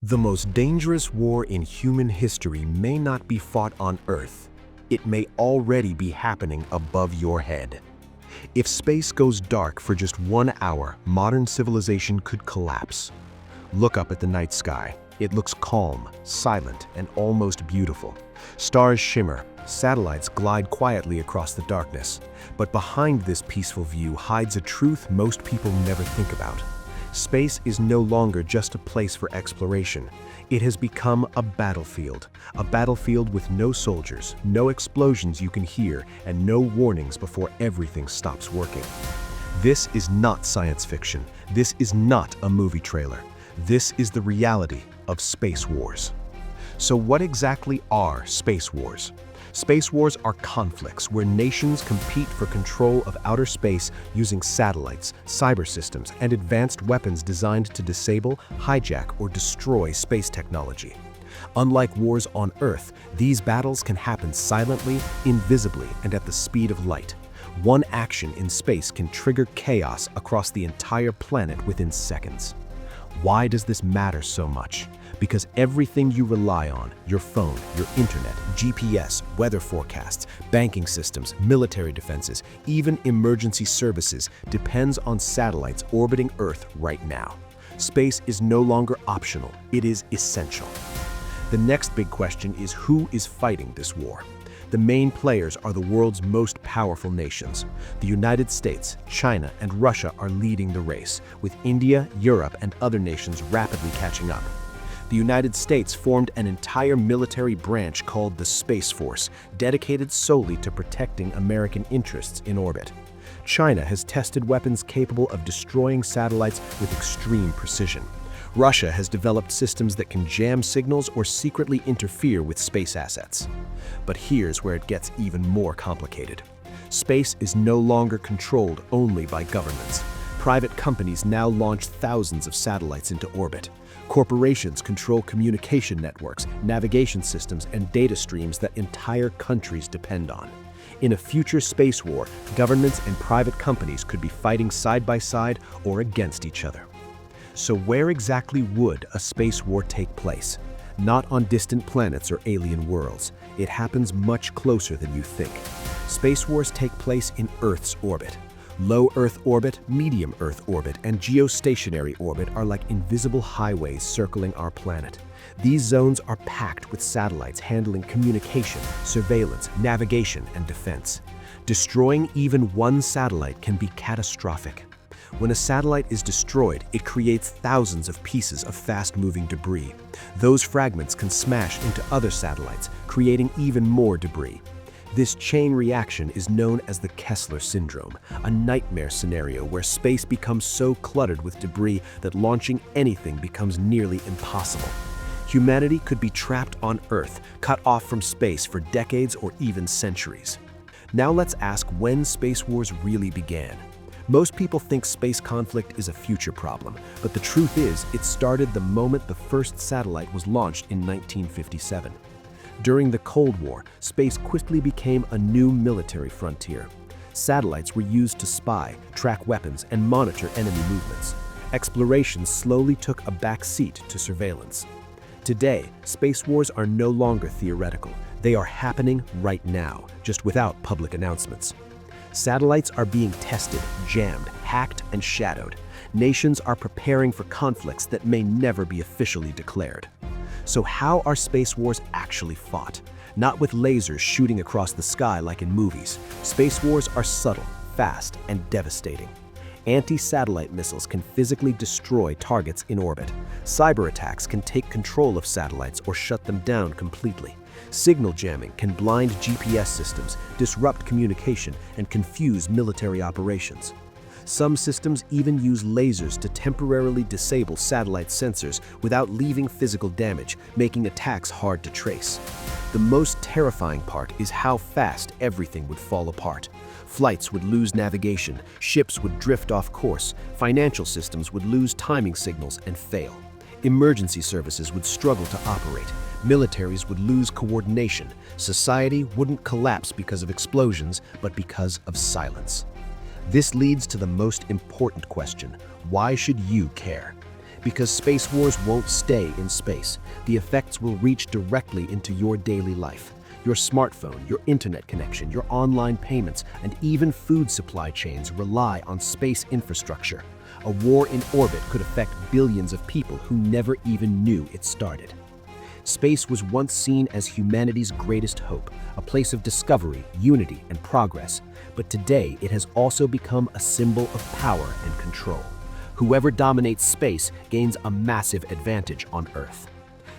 The most dangerous war in human history may not be fought on Earth. It may already be happening above your head. If space goes dark for just 1 hour, modern civilization could collapse. Look up at the night sky. It looks calm, silent, and almost beautiful. Stars shimmer, satellites glide quietly across the darkness. But behind this peaceful view hides a truth most people never think about. Space is no longer just a place for exploration. It has become a battlefield with no soldiers, no explosions you can hear, and no warnings before everything stops working. This is not science fiction. This is not a movie trailer. This is the reality of space wars. So what exactly are space wars? Space wars are conflicts where nations compete for control of outer space using satellites, cyber systems, and advanced weapons designed to disable, hijack, or destroy space technology. Unlike wars on Earth, these battles can happen silently, invisibly, and at the speed of light. One action in space can trigger chaos across the entire planet within seconds. Why does this matter so much? Because everything you rely on, your phone, your internet, GPS, weather forecasts, banking systems, military defenses, even emergency services, depends on satellites orbiting Earth right now. Space is no longer optional, it is essential. The next big question is who is fighting this war? The main players are the world's most powerful nations. The United States, China, and Russia are leading the race, with India, Europe, and other nations rapidly catching up. The United States formed an entire military branch called the Space Force, dedicated solely to protecting American interests in orbit. China has tested weapons capable of destroying satellites with extreme precision. Russia has developed systems that can jam signals or secretly interfere with space assets. But here's where it gets even more complicated. Space is no longer controlled only by governments. Private companies now launch thousands of satellites into orbit. Corporations control communication networks, navigation systems, and data streams that entire countries depend on. In a future space war, governments and private companies could be fighting side by side or against each other. So where exactly would a space war take place? Not on distant planets or alien worlds. It happens much closer than you think. Space wars take place in Earth's orbit. Low Earth orbit, medium Earth orbit, and geostationary orbit are like invisible highways circling our planet. These zones are packed with satellites handling communication, surveillance, navigation, and defense. Destroying even one satellite can be catastrophic. When a satellite is destroyed, it creates thousands of pieces of fast-moving debris. Those fragments can smash into other satellites, creating even more debris. This chain reaction is known as the Kessler Syndrome, a nightmare scenario where space becomes so cluttered with debris that launching anything becomes nearly impossible. Humanity could be trapped on Earth, cut off from space for decades or even centuries. Now let's ask when space wars really began. Most people think space conflict is a future problem, but the truth is it started the moment the first satellite was launched in 1957. During the Cold War, space quickly became a new military frontier. Satellites were used to spy, track weapons, and monitor enemy movements. Exploration slowly took a back seat to surveillance. Today, space wars are no longer theoretical. They are happening right now, just without public announcements. Satellites are being tested, jammed, hacked, and shadowed. Nations are preparing for conflicts that may never be officially declared. So how are space wars actually fought? Not with lasers shooting across the sky like in movies. Space wars are subtle, fast, and devastating. Anti-satellite missiles can physically destroy targets in orbit. Cyber attacks can take control of satellites or shut them down completely. Signal jamming can blind GPS systems, disrupt communication, and confuse military operations. Some systems even use lasers to temporarily disable satellite sensors without leaving physical damage, making attacks hard to trace. The most terrifying part is how fast everything would fall apart. Flights would lose navigation, ships would drift off course, financial systems would lose timing signals and fail. Emergency services would struggle to operate, militaries would lose coordination, society wouldn't collapse because of explosions, but because of silence. This leads to the most important question: why should you care? Because space wars won't stay in space. The effects will reach directly into your daily life. Your smartphone, your internet connection, your online payments, and even food supply chains rely on space infrastructure. A war in orbit could affect billions of people who never even knew it started. Space was once seen as humanity's greatest hope, a place of discovery, unity, and progress. But today, it has also become a symbol of power and control. Whoever dominates space gains a massive advantage on Earth.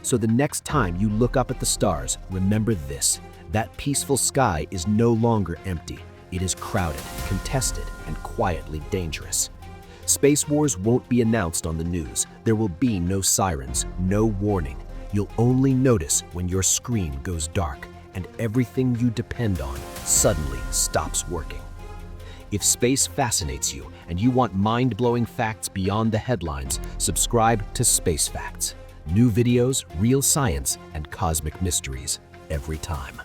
So the next time you look up at the stars, remember this: that peaceful sky is no longer empty. It is crowded, contested, and quietly dangerous. Space wars won't be announced on the news. There will be no sirens, no warning. You'll only notice when your screen goes dark and everything you depend on suddenly stops working. If space fascinates you and you want mind-blowing facts beyond the headlines, subscribe to Space Facts. New videos, real science, and cosmic mysteries every time.